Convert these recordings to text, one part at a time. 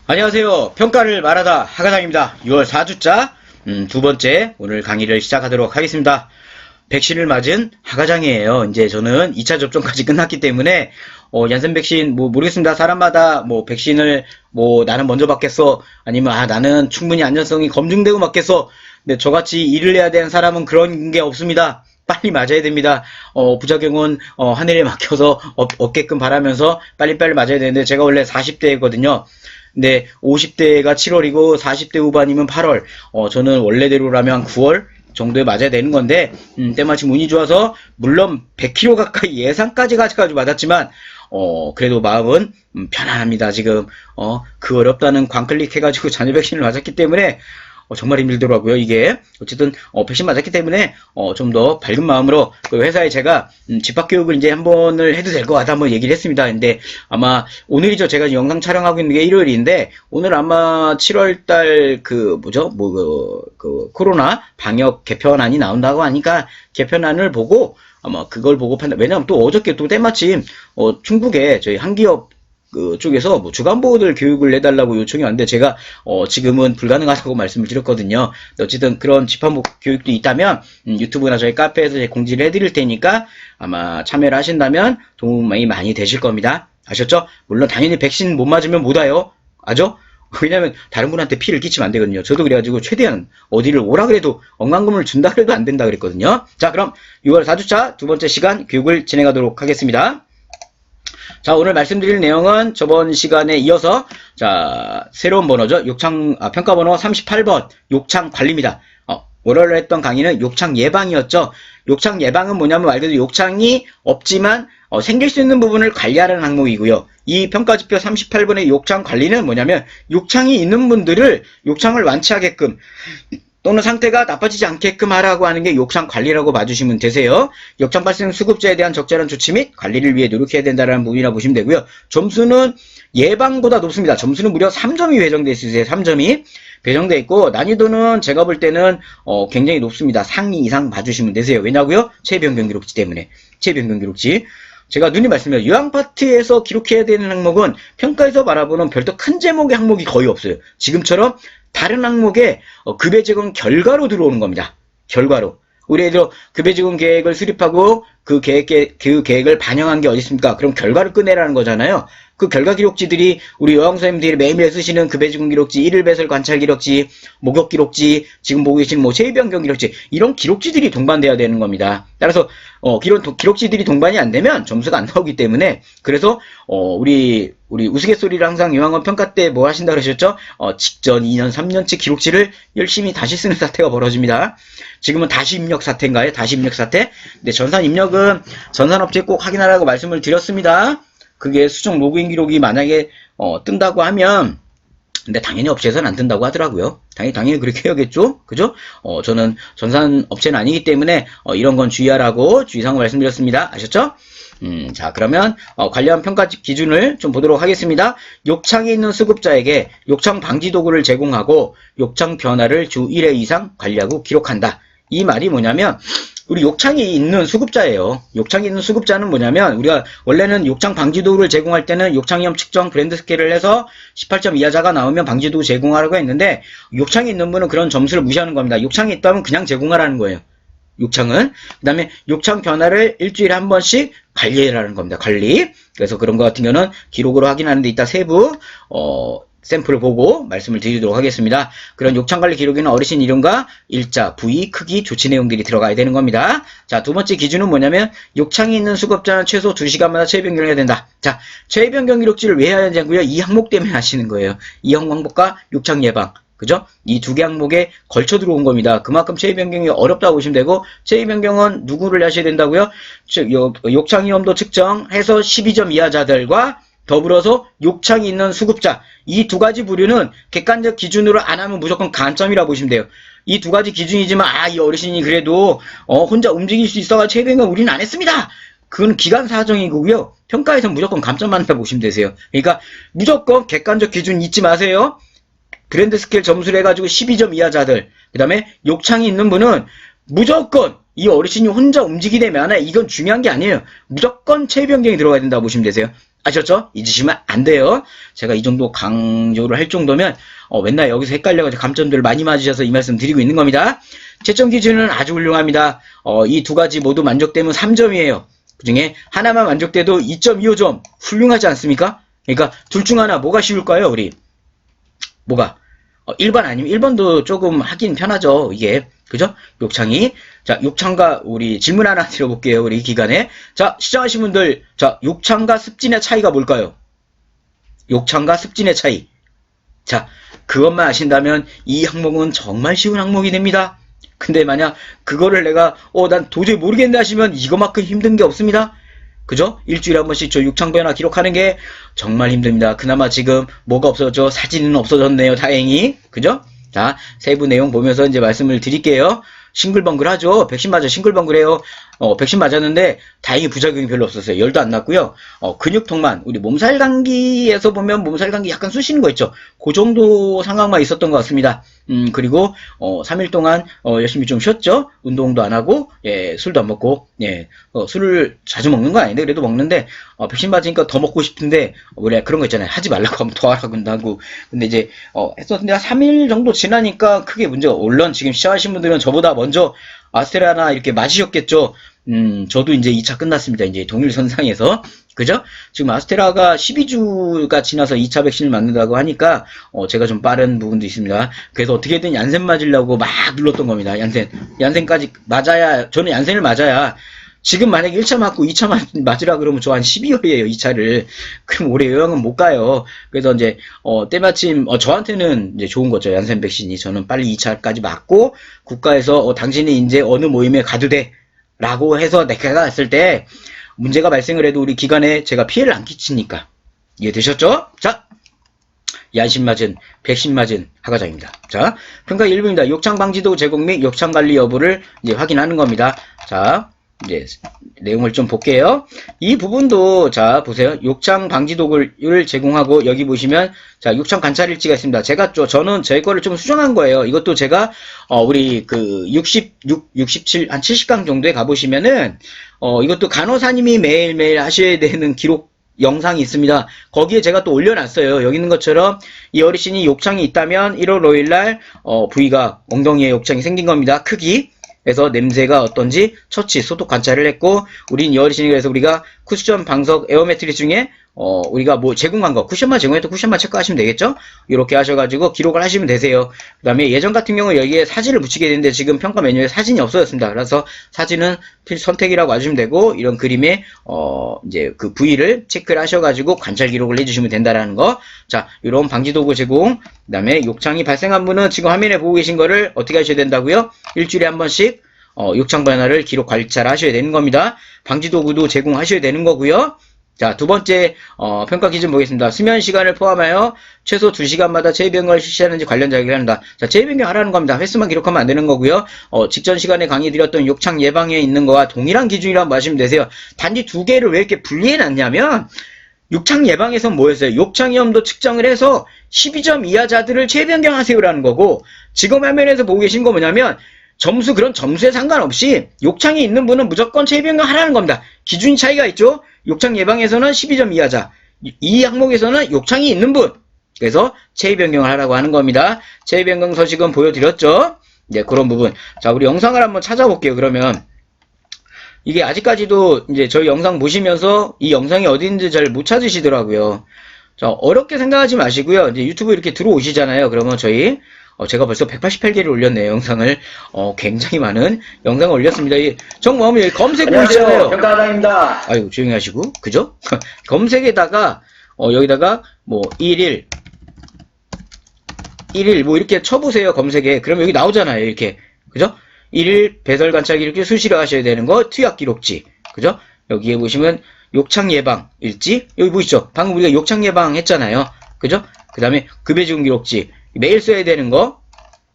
안녕하세요. 평가를 말하다 하가장입니다. 6월 4주차 두 번째 오늘 강의를 시작하도록 하겠습니다. 백신을 맞은 하가장이에요. 이제 저는 2차 접종까지 끝났기 때문에 얀센 백신 모르겠습니다. 사람마다 백신을 나는 먼저 맞겠어 아니면 나는 충분히 안전성이 검증되고 맞겠어. 근데 저같이 일을 해야 되는 사람은 그런 게 없습니다. 빨리 맞아야 됩니다. 부작용은 하늘에 맡겨서 없게끔 바라면서 빨리빨리 맞아야 되는데 제가 원래 40대거든요. 근데 50대가 7월이고 40대 후반이면 8월. 저는 원래대로라면 9월 정도에 맞아야 되는 건데 때마침 운이 좋아서 물론 100kg 가까이 예상까지 가지고 맞았지만 그래도 마음은 편안합니다. 지금 그 어렵다는 광클릭 해가지고 잔여 백신을 맞았기 때문에 정말 힘들더라고요, 이게. 어쨌든, 백신 맞았기 때문에, 좀 더 밝은 마음으로, 그 회사에 제가, 집합교육을 이제 한 번을 해도 될 것 같아 한번 얘기를 했습니다. 근데, 아마, 오늘이죠. 제가 영상 촬영하고 있는 게 일요일인데, 오늘 아마 7월달, 코로나 방역 개편안이 나온다고 하니까, 개편안을 보고, 아마 그걸 보고 왜냐면 또 어저께 또 때마침, 충북에 저희 한기업, 쪽에서 주간보호들 교육을 해달라고 요청이 왔는데 제가 지금은 불가능하다고 말씀을 드렸거든요. 어쨌든 그런 집합 교육도 있다면 유튜브나 저희 카페에서 공지를 해드릴 테니까 아마 참여를 하신다면 도움이 많이 되실 겁니다. 아셨죠? 물론 당연히 백신 못 맞으면 못 와요. 아죠? 왜냐면 다른 분한테 피해를 끼치면 안 되거든요. 저도 그래가지고 최대한 어디를 오라 그래도 언감금을 준다 그래도 안 된다 그랬거든요. 자, 그럼 6월 4주차 두 번째 시간 교육을 진행하도록 하겠습니다. 자, 오늘 말씀드릴 내용은 저번 시간에 이어서 새로운 번호죠. 평가 번호 38번 욕창 관리입니다. 오늘 했던 강의는 욕창 예방이었죠. 욕창 예방은 뭐냐면 말 그대로 욕창이 없지만 생길 수 있는 부분을 관리하라는 항목이고요. 이 평가지표 38번의 욕창 관리는 뭐냐면 욕창이 있는 분들을 욕창을 완치하게끔 또는 상태가 나빠지지 않게끔 하라고 하는 게 욕창 관리라고 봐주시면 되세요. 욕창 발생 수급자에 대한 적절한 조치 및 관리를 위해 노력해야 된다는 부분이라 보시면 되고요. 점수는 예방보다 높습니다. 점수는 무려 3점이 배정되어 있으세요. 3점이 배정되어 있고 난이도는 제가 볼 때는 굉장히 높습니다. 상위 이상 봐주시면 되세요. 왜냐고요? 체변경 기록지 때문에. 체변경 기록지. 제가 누님 말씀드려요. 요양 파트에서 기록해야 되는 항목은 평가에서 바라보는 별도 큰 제목의 항목이 거의 없어요. 지금처럼 다른 항목에 급여 제공 결과로 들어오는 겁니다. 결과로. 우리 애들 급여 제공 계획을 수립하고 그 계획을 반영한 게 어디 있습니까? 그럼 결과를 꺼내라는 거잖아요. 그 결과 기록지들이 우리 요양선생님들이 매일매일 쓰시는 급여 제공 기록지, 일일 배설 관찰 기록지, 목욕 기록지, 지금 보고 계신 체위변경 기록지 이런 기록지들이 동반돼야 되는 겁니다. 따라서 이런 기록지들이 동반이 안 되면 점수가 안 나오기 때문에 그래서 우리 우스갯소리를 항상 요양원 평가 때 뭐 하신다 그러셨죠? 직전 2년, 3년치 기록지를 열심히 다시 쓰는 사태가 벌어집니다. 지금은 다시 입력 사태인가요? 다시 입력 사태? 근데 전산 입력은 전산업체에 꼭 확인하라고 말씀을 드렸습니다. 그게 수정 로그인 기록이 만약에 뜬다고 하면 근데 당연히 업체에서는 안 뜬다고 하더라고요. 당연히 그렇게 해야겠죠? 그죠? 저는 전산 업체는 아니기 때문에 이런 건 주의하라고 주의사항을 말씀드렸습니다. 아셨죠? 자, 그러면 관련 평가 기준을 좀 보도록 하겠습니다. 욕창이 있는 수급자에게 욕창 방지 도구를 제공하고 욕창 변화를 주 1회 이상 관리하고 기록한다. 이 말이 뭐냐면 우리 욕창이 있는 수급자예요. 욕창이 있는 수급자는 뭐냐면 우리가 원래는 욕창 방지도구를 제공할 때는 욕창위험 측정 브랜드 스케일을 해서 18점 이하자가 나오면 방지도구 제공하라고 했는데 욕창이 있는 분은 그런 점수를 무시하는 겁니다. 욕창이 있다면 그냥 제공하라는 거예요. 욕창은. 그 다음에 욕창 변화를 일주일에 한 번씩 관리해라는 겁니다. 관리. 그래서 그런 것 같은 경우는 기록으로 확인하는데 이따 세부 샘플을 보고 말씀을 드리도록 하겠습니다. 그런 욕창관리 기록에는 어르신 이름과 일자, 부위, 크기, 조치 내용들이 들어가야 되는 겁니다. 자, 두 번째 기준은 뭐냐면 욕창이 있는 수급자는 최소 2시간마다 체위변경을 해야 된다. 자, 체위변경 기록지를 왜 해야 되냐고요? 이 항목 때문에 하시는 거예요. 이 항목과 욕창 예방. 그죠? 이 두 개 항목에 걸쳐 들어온 겁니다. 그만큼 체위변경이 어렵다고 보시면 되고 체위변경은 누구를 하셔야 된다고요? 욕창위험도 측정해서 12점 이하자들과 더불어서 욕창이 있는 수급자 이 두 가지 부류는 객관적 기준으로 안 하면 무조건 간점이라 보시면 돼요. 이 두 가지 기준이지만 이 어르신이 그래도 혼자 움직일 수 있어가 체위변경 우리는 안 했습니다. 그건 기간 사정이고요. 평가에서 무조건 감점 받는다 보시면 되세요. 그러니까 무조건 객관적 기준 잊지 마세요. 브랜드 스케일 점수를 해가지고 12점 이하자들 그 다음에 욕창이 있는 분은 무조건 이 어르신이 혼자 움직이려면 이건 중요한 게 아니에요. 무조건 체위변경이 들어가야 된다고 보시면 되세요. 아셨죠? 잊으시면 안 돼요. 제가 이 정도 강조를 할 정도면 맨날 여기서 헷갈려가지고 감점들을 많이 맞으셔서 이 말씀 드리고 있는 겁니다. 채점 기준은 아주 훌륭합니다. 이 두 가지 모두 만족되면 3점이에요. 그 중에 하나만 만족돼도 2.25점. 훌륭하지 않습니까? 그러니까 둘 중 하나 뭐가 쉬울까요, 우리? 뭐가? 1번 아니면 1번도 조금 하긴 편하죠, 이게. 그죠? 욕창이. 자, 욕창과 우리 질문 하나 드려볼게요, 우리 기간에. 자, 시청하신 분들, 자, 욕창과 습진의 차이가 뭘까요? 욕창과 습진의 차이. 자, 그것만 아신다면 이 항목은 정말 쉬운 항목이 됩니다. 근데 만약 그거를 내가 난 도저히 모르겠네 하시면 이거만큼 힘든 게 없습니다. 그죠? 일주일에 한 번씩 저 욕창 변화 기록하는 게 정말 힘듭니다. 그나마 지금 뭐가 없어졌죠? 사진은 없어졌네요. 다행히. 그죠? 자, 세부 내용 보면서 이제 말씀을 드릴게요. 싱글벙글하죠? 백신 맞아 싱글벙글해요. 백신 맞았는데 다행히 부작용이 별로 없었어요. 열도 안 났고요. 근육통만 우리 몸살 감기에서 보면 몸살 감기 약간 쑤시는 거 있죠. 그 정도 상황만 있었던 것 같습니다. 그리고 3일 동안 열심히 좀 쉬었죠. 운동도 안 하고 술도 안 먹고 술을 자주 먹는 건 아닌데 그래도 먹는데 백신 맞으니까 더 먹고 싶은데 원래 그런 거 있잖아요. 하지 말라고 하면 더 하라고 한다고. 근데 이제 했었는데 한 3일 정도 지나니까 크게 문제가 물론 지금 시작하신 분들은 저보다 먼저 아스테라나 이렇게 맞으셨겠죠. 저도 이제 2차 끝났습니다. 이제 동일선상에서. 그죠? 지금 아스테라가 12주가 지나서 2차 백신을 맞는다고 하니까, 제가 좀 빠른 부분도 있습니다. 그래서 어떻게든 얀센 맞으려고 막 눌렀던 겁니다. 얀센까지 맞아야, 저는 얀센을 맞아야, 지금 만약에 1차 맞고 2차 맞으라 그러면 저 한 12월이에요, 2차를. 그럼 올해 요양은 못 가요. 그래서 이제, 때마침, 저한테는 이제 좋은 거죠, 얀센 백신이. 저는 빨리 2차까지 맞고, 국가에서, 당신이 이제 어느 모임에 가도 돼. 라고 해서 내가 갔을 때, 문제가 발생을 해도 우리 기관에 제가 피해를 안 끼치니까. 이해되셨죠? 자, 얀신 맞은, 백신 맞은 하과장입니다. 자, 평가 1부입니다. 욕창 방지도 제공 및 욕창 관리 여부를 이제 확인하는 겁니다. 자, 이제 내용을 좀 볼게요. 이 부분도 자 보세요. 욕창 방지 도구를 제공하고 여기 보시면 자 욕창 관찰 일지가 있습니다. 제가 저는 제 거를 좀 수정한 거예요. 이것도 제가 우리 그 67 한 70강 정도에 가보시면은 이것도 간호사님이 매일매일 하셔야 되는 기록 영상이 있습니다. 거기에 제가 또 올려놨어요. 여기 있는 것처럼 이 어르신이 욕창이 있다면 1월 5일날 부위가 엉덩이에 욕창이 생긴 겁니다. 크기. 그래서 냄새가 어떤지 처치, 소독 관찰을 했고, 우린 이 어르신이 그래서 우리가 쿠션 방석 에어 매트리스 중에, 우리가 뭐 제공한 거, 쿠션만 제공해도 쿠션만 체크하시면 되겠죠? 이렇게 하셔가지고 기록을 하시면 되세요. 그 다음에 예전 같은 경우 여기에 사진을 붙이게 되는데 지금 평가 메뉴에 사진이 없어졌습니다. 그래서 사진은 선택이라고 하시면 되고, 이런 그림에, 이제 그 부위를 체크를 하셔가지고 관찰 기록을 해주시면 된다라는 거. 자, 이런 방지도구 제공. 그 다음에 욕창이 발생한 분은 지금 화면에 보고 계신 거를 어떻게 하셔야 된다고요? 일주일에 한 번씩 욕창 변화를 기록 관찰하셔야 되는 겁니다. 방지 도구도 제공하셔야 되는 거고요. 자, 두 번째 평가 기준 보겠습니다. 수면 시간을 포함하여 최소 2시간마다 체위 변경을 실시하는지 관련 자격을 한다. 자, 체위 변경 하라는 겁니다. 횟수만 기록하면 안 되는 거고요. 직전 시간에 강의 드렸던 욕창 예방에 있는 거와 동일한 기준이라고 보시면 되세요. 단지 두 개를 왜 이렇게 분리해 놨냐면 욕창 예방에선 뭐였어요? 욕창 위험도 측정을 해서 12점 이하자들을 체위 변경하세요라는 거고, 지금 화면에서 보고 계신 거 뭐냐면 그런 점수에 상관없이 욕창이 있는 분은 무조건 체위 변경 하라는 겁니다. 기준 차이가 있죠? 욕창 예방에서는 12점 이하자, 이 항목에서는 욕창이 있는 분, 그래서 체위 변경을 하라고 하는 겁니다. 체위 변경 서식은 보여드렸죠? 네, 그런 부분. 자, 우리 영상을 한번 찾아볼게요. 그러면 이게 아직까지도 이제 저희 영상 보시면서 이 영상이 어디 있는지 잘 못 찾으시더라고요. 자, 어렵게 생각하지 마시고요. 이제 유튜브 이렇게 들어오시잖아요. 그러면 저희 제가 벌써 188개를 올렸네요, 영상을. 굉장히 많은 영상을 올렸습니다. 정말 여기 검색 보이잖아요. 평가하다입니다. 아이고, 조용히 하시고. 그죠? 검색에다가, 여기다가, 뭐, 1일, 뭐, 이렇게 쳐보세요, 검색에. 그러면 여기 나오잖아요, 이렇게. 그죠? 1일 배설 관찰 기록지 수시로 하셔야 되는 거, 투약 기록지. 그죠? 여기에 보시면, 욕창 예방 일지. 여기 보이시죠? 방금 우리가 욕창 예방 했잖아요. 그죠? 그 다음에 급여 지원 기록지. 매일 써야 되는 거,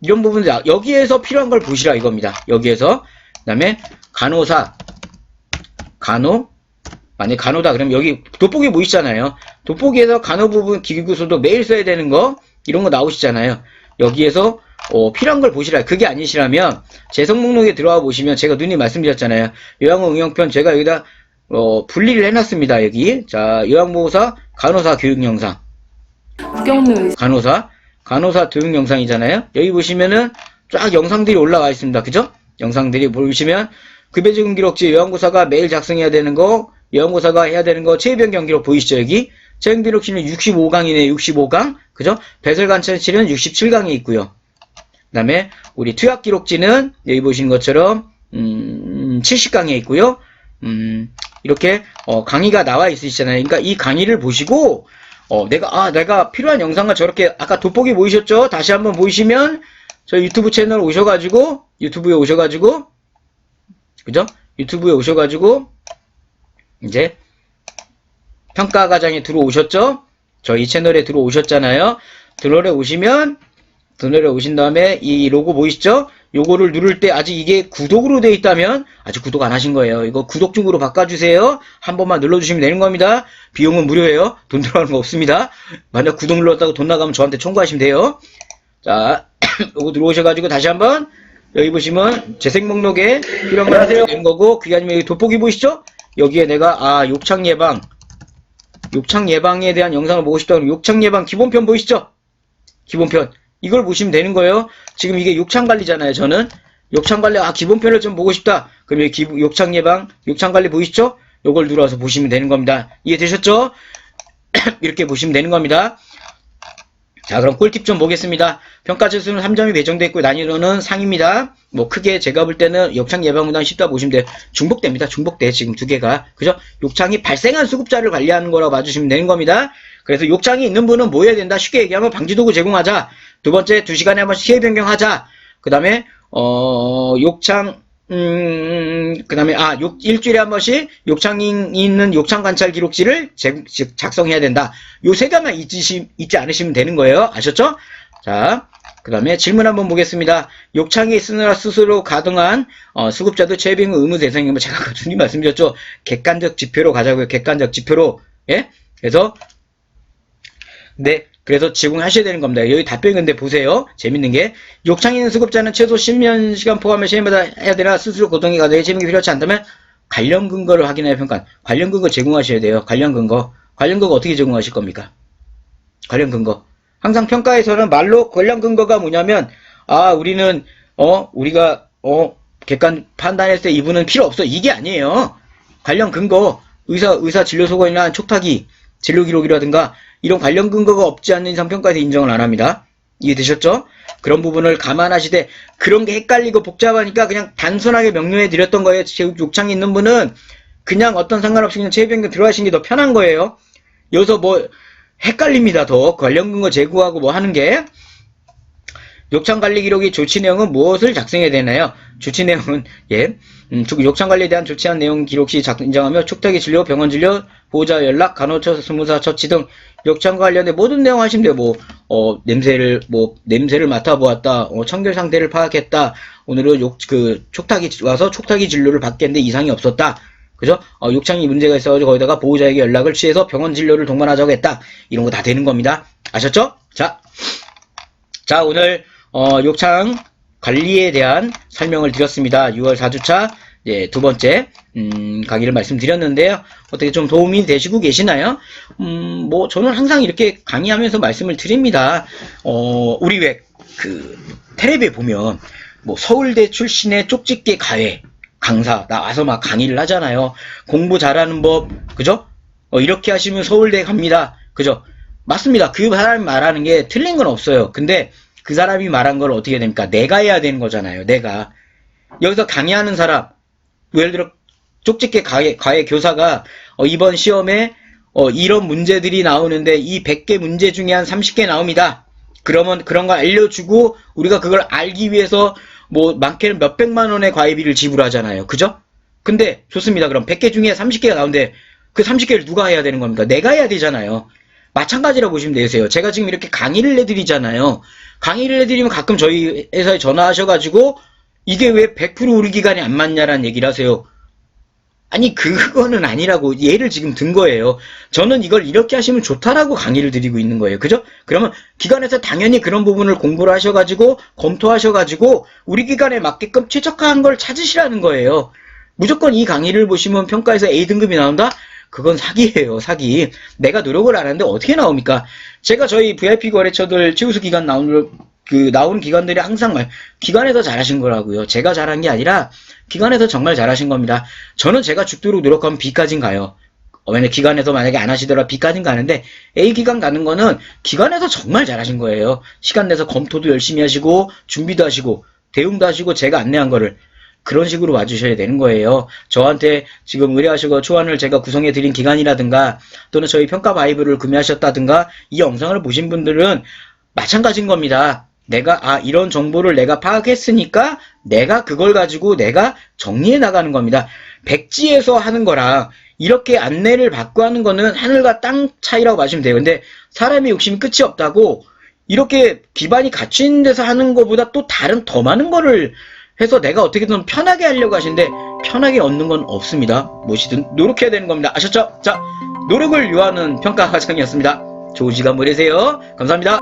이런 부분들 여기에서 필요한 걸 보시라 이겁니다. 여기에서. 그 다음에 간호사, 만약에 간호다 그러면 여기 돋보기 보이시잖아요. 돋보기에서 간호 부분 기구소도 매일 써야 되는 거, 이런 거 나오시잖아요. 여기에서 필요한 걸 보시라. 그게 아니시라면 재성 목록에 들어와 보시면 제가 누님 말씀드렸잖아요. 요양원 응용편 제가 여기다 분리를 해놨습니다. 여기. 자, 요양보호사, 간호사 교육 영상. 국경로 간호사 교육 영상이잖아요. 여기 보시면은 쫙 영상들이 올라와 있습니다. 그죠? 영상들이 보시면 급여지급 기록지 요양보호사가 매일 작성해야 되는 거, 요양보호사가 해야 되는 거, 체외변경 기록 보이시죠? 여기. 체외기록실은 65강이네, 65강. 그죠? 배설관찰실은 67강에 있고요. 그 다음에 우리 투약기록지는 여기 보시는 것처럼 70강에 있고요. 이렇게 강의가 나와 있으시잖아요. 그러니까 이 강의를 보시고 내가 필요한 영상을 저렇게 아까 돋보기 보이셨죠? 다시 한번 보이시면 저 유튜브 채널 오셔가지고 그죠? 유튜브에 오셔가지고 이제 평가과정에 들어오셨죠? 저희 채널에 들어오셨잖아요. 들어오래 오시면 오신 다음에 이 로고 보이시죠? 요거를 누를 때 아직 이게 구독으로 되어 있다면 아직 구독 안 하신 거예요. 이거 구독 중으로 바꿔주세요. 한 번만 눌러주시면 되는 겁니다. 비용은 무료예요. 돈 들어가는 거 없습니다. 만약 구독 눌렀다고 돈 나가면 저한테 청구하시면 돼요. 자, 요거 들어오셔가지고 다시 한번 여기 보시면 재생 목록에 이런 걸 하세요. 되는 거고 그게 아니면 여기 돋보기 보이시죠? 여기에 내가 욕창 예방에 대한 영상을 보고 싶다 그러면 욕창 예방 기본편 보이시죠? 기본편. 이걸 보시면 되는 거예요. 지금 이게 욕창 관리잖아요. 저는 욕창 관리 기본편을 좀 보고 싶다. 그럼 여기 욕창 예방, 욕창 관리 보이시죠? 요걸 눌러서 보시면 되는 겁니다. 이해되셨죠? 이렇게 보시면 되는 겁니다. 자, 그럼 꿀팁 좀 보겠습니다. 평가 지수는 3점이 배정되어 있고 난이도는 상입니다. 뭐 크게 제가 볼 때는 욕창 예방보다는 쉽다 보시면 돼요. 중복됩니다. 중복돼 지금 두 개가. 그죠? 욕창이 발생한 수급자를 관리하는 거라고 봐주시면 되는 겁니다. 그래서 욕창이 있는 분은 뭐 해야 된다? 쉽게 얘기하면 방지도구 제공하자. 두 번째, 2시간에 한 번씩 시해 변경하자. 그 다음에 욕창 그 다음에 일주일에 한 번씩 욕창이 있는 욕창 관찰 기록지를 작성해야 된다. 요 세 가지만 잊지 않으시면 되는 거예요. 아셨죠? 자, 그 다음에 질문 한번 보겠습니다. 욕창이 있으느라 스스로 가등한 수급자도 체외변경 의무 대상이면 제가 준비 말씀드렸죠. 객관적 지표로 가자고요. 객관적 지표로. 예? 그래서 제공하셔야 되는 겁니다. 여기 답변 근데 보세요. 재밌는 게 욕창이 있는 수급자는 최소 10년 시간 포함해 시험마다 해야 되나 스스로 고동이 가능해 제명이 필요하지 않다면 관련 근거를 확인하여 평가. 관련 근거 제공하셔야 돼요. 관련 근거 어떻게 제공하실 겁니까? 관련 근거. 항상 평가에서는 말로 관련 근거가 뭐냐면 우리는 우리가 객관 판단했을 때 이분은 필요 없어. 이게 아니에요. 관련 근거. 의사 진료 소견이나 촉탁이 진료 기록이라든가 이런 관련 근거가 없지 않는 이상 평가에서 인정을 안 합니다. 이해되셨죠? 그런 부분을 감안하시되 그런 게 헷갈리고 복잡하니까 그냥 단순하게 명료해 드렸던 거예요. 욕창이 있는 분은 그냥 어떤 상관없이 그냥 체외변경 들어가시는 게 더 편한 거예요. 여기서 뭐 헷갈립니다. 더 관련 근거 제공하고 뭐 하는 게. 욕창 관리 기록이 조치 내용은 무엇을 작성해야 되나요? 조치 내용은 욕창 관리에 대한 조치한 내용 기록시 인정하며 촉탁이 진료, 병원 진료, 보호자 연락, 간호처, 스무사 처치 등 욕창과 관련된 모든 내용 하시면 돼요. 냄새를 맡아보았다. 청결 상태를 파악했다. 오늘은 촉탁이 와서 촉탁이 진료를 받겠는데 이상이 없었다. 그죠? 욕창이 문제가 있어가지고 거기다가 보호자에게 연락을 취해서 병원 진료를 동반하자고 했다. 이런 거 다 되는 겁니다. 아셨죠? 자, 오늘 욕창 관리에 대한 설명을 드렸습니다. 6월 4주차 두 번째 강의를 말씀드렸는데요. 어떻게 좀 도움이 되시고 계시나요? 뭐 저는 항상 이렇게 강의하면서 말씀을 드립니다. 우리 왜 텔레비에 보면 뭐 서울대 출신의 쪽집게 강사 나와서 막 강의를 하잖아요. 공부 잘하는 법, 그죠? 이렇게 하시면 서울대 갑니다. 그죠? 맞습니다. 그 사람이 말하는 게 틀린 건 없어요. 근데 그 사람이 말한 걸 어떻게 됩니까? 내가 해야 되는 거잖아요. 내가. 여기서 강의하는 사람, 예를 들어 쪽집게 과외 교사가 이번 시험에 이런 문제들이 나오는데 이 100개 문제 중에 한 30개 나옵니다. 그러면 그런 거 알려주고 우리가 그걸 알기 위해서 뭐 많게는 몇백만 원의 과외비를 지불하잖아요. 그죠? 근데 좋습니다. 그럼 100개 중에 30개가 나오는데 그 30개를 누가 해야 되는 겁니까? 내가 해야 되잖아요. 마찬가지라고 보시면 되세요. 제가 지금 이렇게 강의를 해드리잖아요. 강의를 해드리면 가끔 저희 회사에 전화하셔가지고 이게 왜 100% 우리 기간에 안 맞냐라는 얘기를 하세요. 아니 그거는 아니라고 예를 지금 든 거예요. 저는 이걸 이렇게 하시면 좋다라고 강의를 드리고 있는 거예요. 그죠? 그러면 기관에서 당연히 그런 부분을 공부를 하셔가지고 검토하셔가지고 우리 기관에 맞게끔 최적화한 걸 찾으시라는 거예요. 무조건 이 강의를 보시면 평가에서 A등급이 나온다? 그건 사기예요, 사기. 내가 노력을 안 하는데 어떻게 나옵니까? 제가 저희 VIP 거래처들 최우수 기간 나오는 기관들이 항상 기관에서 잘하신 거라고요. 제가 잘한 게 아니라 기관에서 정말 잘하신 겁니다. 저는 제가 죽도록 노력하면 B까진 가요. 왜냐면 기관에서 만약에 안 하시더라도 B까진 가는데 A 기관 가는 거는 기관에서 정말 잘하신 거예요. 시간 내서 검토도 열심히 하시고 준비도 하시고 대응도 하시고 제가 안내한 거를 그런 식으로 와주셔야 되는 거예요. 저한테 지금 의뢰하시고 초안을 제가 구성해 드린 기간이라든가 또는 저희 평가 바이브를 구매하셨다든가 이 영상을 보신 분들은 마찬가지인 겁니다. 내가 이런 정보를 내가 파악했으니까 내가 그걸 가지고 내가 정리해 나가는 겁니다. 백지에서 하는 거랑 이렇게 안내를 받고 하는 거는 하늘과 땅 차이라고 봐주시면 돼요. 근데 사람의 욕심이 끝이 없다고 이렇게 기반이 갖춘 데서 하는 것보다 또 다른 더 많은 거를 해서 내가 어떻게든 편하게 하려고 하시는데 편하게 얻는 건 없습니다. 무엇이든 노력해야 되는 겁니다. 아셨죠? 자, 노력을 요하는 평가 과정이었습니다. 좋은 시간 보내세요. 감사합니다.